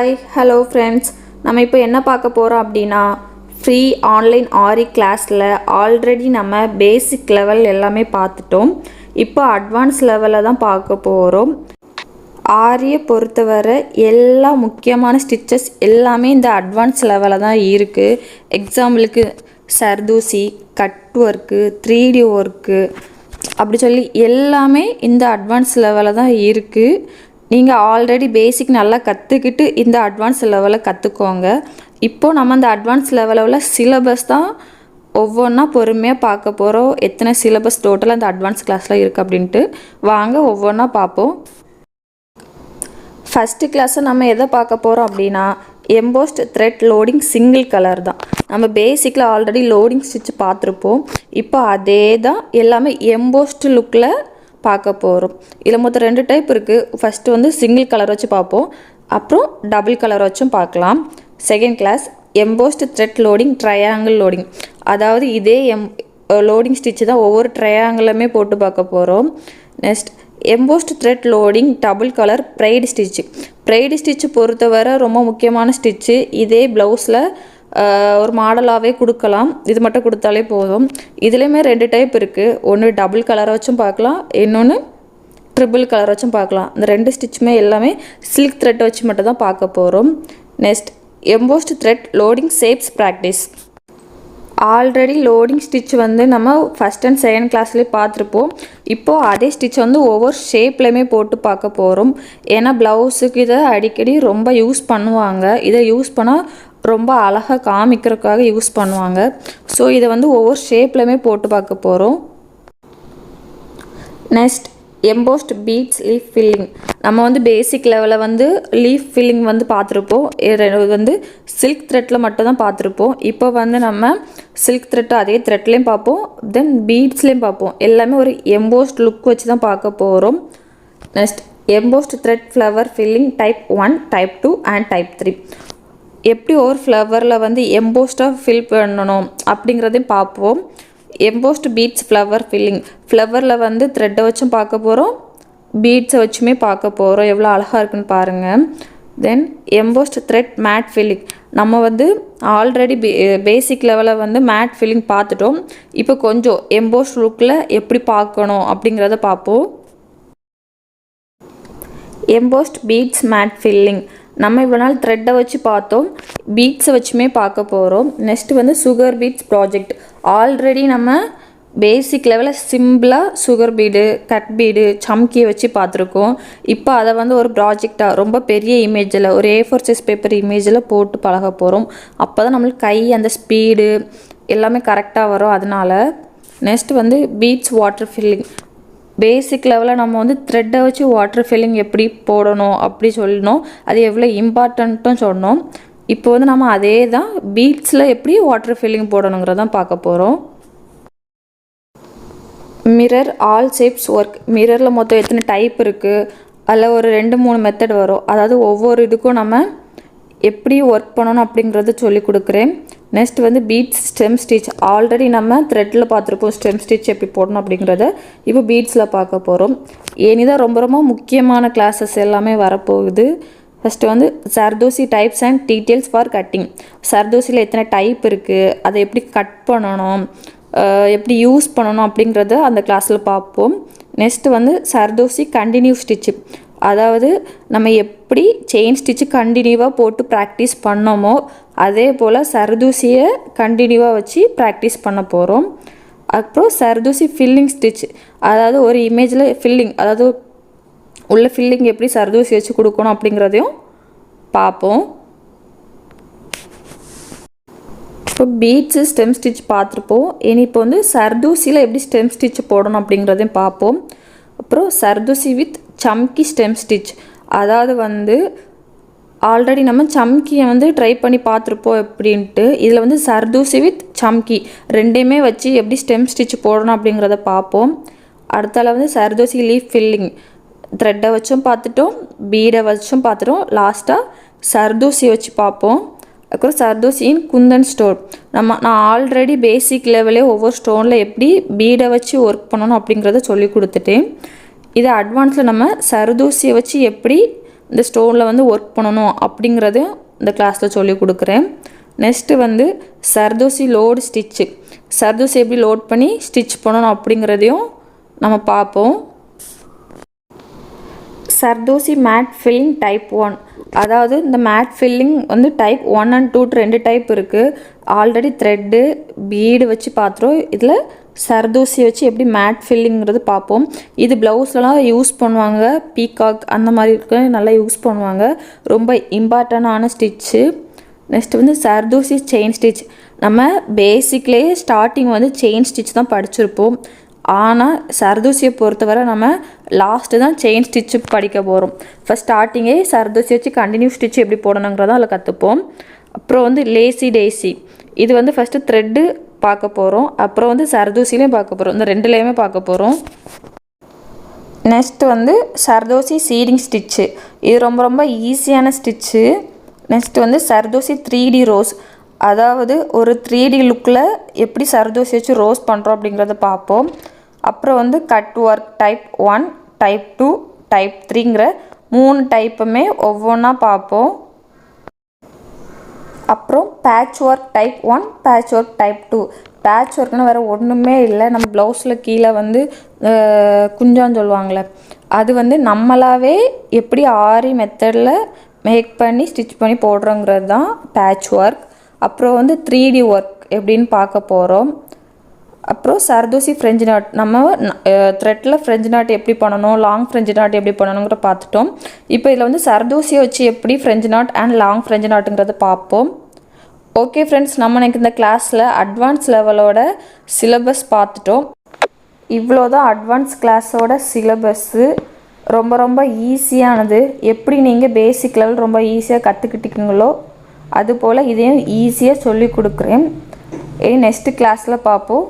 Hi hello friends, நம்ம இப்போ என்ன பார்க்க போகிறோம் அப்படின்னா ஃப்ரீ ஆன்லைன் ஆரி கிளாஸில் ஆல்ரெடி நம்ம பேசிக் லெவல் எல்லாமே பார்த்துட்டோம். இப்போ அட்வான்ஸ் லெவலில் தான் பார்க்க போகிறோம். ஆரியை பொறுத்தவரை எல்லா முக்கியமான ஸ்டிச்சஸ் எல்லாமே இந்த அட்வான்ஸ் லெவலில் தான் இருக்குது. எக்ஸாம்பிளுக்கு சர்தூசி, கட் ஒர்க்கு, 3D ஒர்க்கு அப்படி சொல்லி எல்லாமே இந்த அட்வான்ஸ் லெவலில் தான் இருக்குது. நீங்கள் ஆல்ரெடி பேசிக் நல்லா கற்றுக்கிட்டு இந்த அட்வான்ஸ் லெவலில் கற்றுக்கோங்க. இப்போது நம்ம இந்த அட்வான்ஸ் லெவலில் சிலபஸ் தான் ஒவ்வொன்றா பொறுமையாக பார்க்க போகிறோம். எத்தனை சிலபஸ் டோட்டலாக இந்த அட்வான்ஸ் கிளாஸில் இருக்குது அப்படின்ட்டு வாங்க ஒவ்வொன்றா பார்ப்போம். ஃபஸ்ட்டு கிளாஸை நம்ம எதை பார்க்க போகிறோம் அப்படின்னா embossed thread loading single colour தான். நம்ம பேசிக்கில் ஆல்ரெடி லோடிங் ஸ்டிச் பார்த்துருப்போம். இப்போ அதே தான் எல்லாமே எம்போஸ்ட் லுக்கில் பார்க்க போகிறோம். இதில் மொத்தம் 2 டைப் இருக்குது. ஃபஸ்ட்டு வந்து சிங்கிள் கலர் வச்சு பார்ப்போம், அப்புறம் டபுள் கலர் வச்சும் பார்க்கலாம். Second class embossed thread loading triangle loading, அதாவது இதே லோடிங் ஸ்டிச்சு தான் ஒவ்வொரு ட்ரையாங்கிளுமே போட்டு பார்க்க போகிறோம். Next embossed thread loading double colour braid stitch. Braid stitch பொறுத்தவரை ரொம்ப முக்கியமான ஸ்டிச்சு. இதே ப்ளவுஸில் ஒரு மாடலாகவே கொடுக்கலாம், இது மட்டும் கொடுத்தாலே போதும். இதுலேயுமே 2 டைப் இருக்குது. ஒன்று டபுள் கலரை வச்சும் பார்க்கலாம், இன்னொன்று ட்ரிபிள் கலர் வச்சும் பார்க்கலாம். இந்த 2 ஸ்டிச்சுமே எல்லாமே சில்க் த்ரெட் வச்சு மட்டும் தான் பார்க்க போகிறோம். Next embossed thread loading shapes practice. Already loading stitch வந்து நம்ம ஃபஸ்ட் அண்ட் செகண்ட் கிளாஸ்லேயே பார்த்துருப்போம். இப்போது அதே ஸ்டிச் வந்து ஒவ்வொரு ஷேப்லேயுமே போட்டு பார்க்க போகிறோம். ஏன்னா ப்ளவுஸுக்கு இதை அடிக்கடி ரொம்ப யூஸ் பண்ணுவாங்க. இதை யூஸ் பண்ணால் ரொம்ப அழகாக காமிக்கிறதுக்காக யூஸ் பண்ணுவாங்க. ஸோ இதை வந்து ஒவ்வொரு ஷேப்லேயுமே போட்டு பார்க்க போகிறோம். Next embossed beads leaf filling. நம்ம வந்து பேசிக் லெவலில் வந்து லீஃப் ஃபில்லிங் வந்து பார்த்துருப்போம். இது வந்து சில்க் த்ரெட்டில் மட்டும் தான் பார்த்துருப்போம். இப்போ வந்து நம்ம சில்க் த்ரெட்டு அதே த்ரெட்லேயும் பார்ப்போம், தென் பீட்ஸ்லேயும் பார்ப்போம். எல்லாமே ஒரு எம்போஸ்ட் லுக் வச்சு தான் பார்க்க போகிறோம். Next embossed thread flower filling type 1, type 2 and type 3. எப்படி ஒரு ஃப்ளவரில் வந்து எம்போஸ்டாக ஃபில் பண்ணணும் அப்படிங்கிறதையும் பார்ப்போம். எம்போஸ்ட் பீட்ஸ் ஃப்ளவர் ஃபில்லிங், ஃப்ளவரில் வந்து த்ரெட்டை வச்சும் பார்க்க போகிறோம், பீட்ஸை வச்சுமே பார்க்க போகிறோம். எவ்வளோ அழகாக இருக்குன்னு பாருங்கள். தென் எம்போஸ்ட் த்ரெட் மேட் ஃபில்லிங். நம்ம வந்து ஆல்ரெடி பேசிக் லெவலில் வந்து மேட் ஃபில்லிங் பார்த்துட்டோம். இப்போ கொஞ்சம் எம்போஸ்ட் லுக்கில் எப்படி பார்க்கணும் அப்படிங்கிறத பார்ப்போம். Embossed beads mat filling. நம்ம இவ்வளோ நாள் த்ரெட்டை வச்சு பார்த்தோம், பீட்ஸை வச்சுமே பார்க்க போகிறோம். நெக்ஸ்ட் வந்து சுகர் பீட்ஸ் ப்ராஜெக்ட். ஆல்ரெடி நம்ம பேசிக் லெவலில் சிம்பிளாக சுகர் பீடு, கட் பீடு, சம்கியை வச்சு பார்த்துருக்கோம். இப்போ அதை வந்து ஒரு ப்ராஜெக்டாக ரொம்ப பெரிய இமேஜில் ஒரு A4 சைஸ் பேப்பர் இமேஜில் போட்டு பழக போகிறோம். அப்போ தான் நம்மளுக்கு கை அந்த ஸ்பீடு எல்லாமே கரெக்டாக வரும். அதனால் நெக்ஸ்ட் வந்து பீட்ஸ் வாட்டர் ஃபில்லிங். பேசிக் லெவலில் நம்ம வந்து த்ரெட்டை வச்சு வாட்டர் ஃபில்லிங் எப்படி போடணும் அப்படி சொல்லணும், அது எவ்வளோ இம்பார்ட்டண்ட்டும் சொன்னோம். இப்போ வந்து நம்ம அதே தான் பீட்ஸில் எப்படி வாட்டர் ஃபில்லிங் போடணுங்கிறதான் பார்க்க போகிறோம். Mirror all shapes work. மிரரில் மொத்தம் எத்தனை டைப் இருக்குது, அதில் ஒரு 2-3 மெத்தட் வரும். அதாவது ஒவ்வொரு இதுக்கும் நம்ம எப்படி ஒர்க் பண்ணணும் அப்படிங்கிறத சொல்லி கொடுக்குறேன். நெக்ஸ்ட் வந்து பீட்ஸ் ஸ்டெம் ஸ்டிச். ஆல்ரெடி நம்ம த்ரெட்டில் பார்த்துருப்போம் ஸ்டெம் ஸ்டிச் எப்படி போடணும் அப்படிங்கிறத. இப்போ பீட்ஸில் பார்க்க போகிறோம். ஏனிதான் ரொம்ப ரொம்ப முக்கியமான கிளாஸஸ் எல்லாமே வரப்போகுது. ஃபஸ்ட்டு வந்து zardozi types and details for cutting. சர்தோசியில் எத்தனை டைப் இருக்குது, அதை எப்படி கட் பண்ணணும், எப்படி யூஸ் பண்ணணும் அப்படிங்கிறத அந்த கிளாஸில் பார்ப்போம். நெக்ஸ்ட்டு வந்து சர்தோசி கண்டினியூ ஸ்டிச்சு. அதாவது நம்ம எப்படி செயின் ஸ்டிச்சு கண்டினியூவாக போட்டு ப்ராக்டிஸ் பண்ணோமோ அதே போல் சர்தூசியை கண்டினியூவாக வச்சு ப்ராக்டிஸ் பண்ண போகிறோம். அப்புறம் சர்தூசி ஃபில்லிங் ஸ்டிச், அதாவது ஒரு இமேஜில் ஃபில்லிங், அதாவது உள்ள ஃபில்லிங் எப்படி சர்தூசி வச்சு கொடுக்கணும் அப்படிங்கிறதையும் பார்ப்போம். இப்போ பீட்ஸு ஸ்டெம் ஸ்டிச் பார்த்துருப்போம். இனி இப்போ வந்து சர்தூசியில் எப்படி ஸ்டெம் ஸ்டிச் போடணும் அப்படிங்கிறதையும் பார்ப்போம். அப்புறம் சர்தூசி வித் சம்கி ஸ்டெம் ஸ்டிச். அதாவது வந்து ஆல்ரெடி நம்ம சம்கியை வந்து ட்ரை பண்ணி பார்த்துருப்போம் எப்படின்ட்டு. இதில் வந்து சர்தூசி வித் சம்கி ரெண்டையுமே வச்சு எப்படி ஸ்டெம் ஸ்டிச் போடணும் அப்படிங்கிறத பார்ப்போம். அடுத்தால வந்து சர்தூசி லீஃப் ஃபில்லிங். த்ரெட்டை வச்சும் பார்த்துட்டோம், பீடை வச்சும் பார்த்துட்டோம், லாஸ்ட்டாக சர்தூசி வச்சு பார்ப்போம். அப்புறம் சர்தூசியின் குந்தன் ஸ்டோன். நான் ஆல்ரெடி பேசிக் லெவலே ஒவ்வொரு ஸ்டோனில் எப்படி பீடை வச்சு ஒர்க் பண்ணணும் அப்படிங்கிறத சொல்லி கொடுத்துட்டேன். இது அட்வான்ஸில் நம்ம சர்தூசியை வச்சு எப்படி இந்த ஸ்டோனில் வந்து ஒர்க் பண்ணணும் அப்படிங்கிறதையும் இந்த கிளாஸில் சொல்லி கொடுக்குறேன். நெக்ஸ்ட்டு வந்து சர்தோசி லோடு ஸ்டிச்சு, சர்தோசி எப்படி லோட் பண்ணி ஸ்டிச் பண்ணணும் அப்படிங்கிறதையும் நம்ம பார்ப்போம். சர்தோசி மேட் ஃபில்லிங் டைப் 1, அதாவது இந்த மேட் ஃபில்லிங் வந்து டைப் 1 and 2 2 டைப் இருக்குது. ஆல்ரெடி த்ரெட்டு பீடு வச்சு பார்த்துரும். இதில் சர்தோசி வச்சு எப்படி மேட் ஃபில்லிங்கிறது பார்ப்போம். இது ப்ளவுஸ்லாம் யூஸ் பண்ணுவாங்க, பீகாக் அந்த மாதிரி இருக்க நல்லா யூஸ் பண்ணுவாங்க. ரொம்ப இம்பார்ட்டண்டான ஸ்டிச்சு. நெக்ஸ்ட் வந்து சர்தோசி செயின் ஸ்டிச். நம்ம பேசிக்லேயே ஸ்டார்டிங் வந்து செயின் ஸ்டிச் தான் படிச்சிருப்போம். ஆனால் சர்தோசியை பொறுத்தவரை நம்ம லாஸ்ட்டு தான் செயின் ஸ்டிச்சு படிக்க போகிறோம். ஃபஸ்ட் ஸ்டார்டிங்கே சர்தோசி வச்சு கண்டினியூ ஸ்டிச் எப்படி போடணுங்கிறத அதில் கற்றுப்போம். அப்புறம் வந்து லேசி டேசி, இது வந்து ஃபஸ்ட்டு த்ரெட்டு பார்க்க போகிறோம். அப்புறம் வந்து சர்தோசிலையும் பார்க்க போகிறோம். இந்த ரெண்டுலேயுமே பார்க்க போகிறோம். நெக்ஸ்ட் வந்து சர்தோசி சீடிங் ஸ்டிச்சு, இது ரொம்ப ரொம்ப ஈஸியான ஸ்டிச்சு. நெக்ஸ்ட் வந்து சர்தோசி 3D ரோஸ், அதாவது ஒரு 3D லுக்கில் எப்படி சர்தோசி வச்சு ரோஸ் பண்ணுறோம் அப்படிங்கிறத பார்ப்போம். அப்புறம் வந்து cut work type 1, type 2, type 3ங்கிற 3 டைப்புமே ஒவ்வொன்றா பார்ப்போம். அப்புறம் patch work type 1, patch work type 2. Patch ஒர்க்னு வேறு ஒன்றுமே இல்லை. நம்ம ப்ளவுஸில் கீழே வந்து குஞ்சான்னு சொல்லுவாங்களே, அது வந்து நம்மளாவே எப்படி ஆரி மெத்தடில் மேக் பண்ணி ஸ்டிச் பண்ணி போடுறோங்கிறது தான் பேட்ச் ஒர்க். அப்புறம் வந்து 3D ஒர்க் எப்படின்னு பார்க்க போகிறோம். அப்புறம் சர்தோசி ஃப்ரெஞ்சு நாட், நம்ம த்ரெட்டில் ஃப்ரெஞ்சு நாட் எப்படி பண்ணணும், லாங் ஃப்ரெஞ்சு நாட் எப்படி பண்ணணுங்கிற பார்த்துட்டோம். இப்போ இதில் வந்து சர்தோசியை வச்சு எப்படி French knot and long French நாட்டுங்கிறத பார்ப்போம். ஓகே ஃப்ரெண்ட்ஸ், நம்ம எனக்கு இந்த கிளாஸில் அட்வான்ஸ் லெவலோட சிலபஸ் பார்த்துட்டோம். இவ்வளோ தான் அட்வான்ஸ் கிளாஸோட சிலபஸ்ஸு. ரொம்ப ரொம்ப ஈஸியானது. எப்படி நீங்கள் பேசிக் லெவல் ரொம்ப ஈஸியாக கற்றுக்கிட்டீங்களோ அதுபோல் இதையும் ஈஸியாக சொல்லி கொடுக்குறேன். நெக்ஸ்ட்டு கிளாஸில் பார்ப்போம்.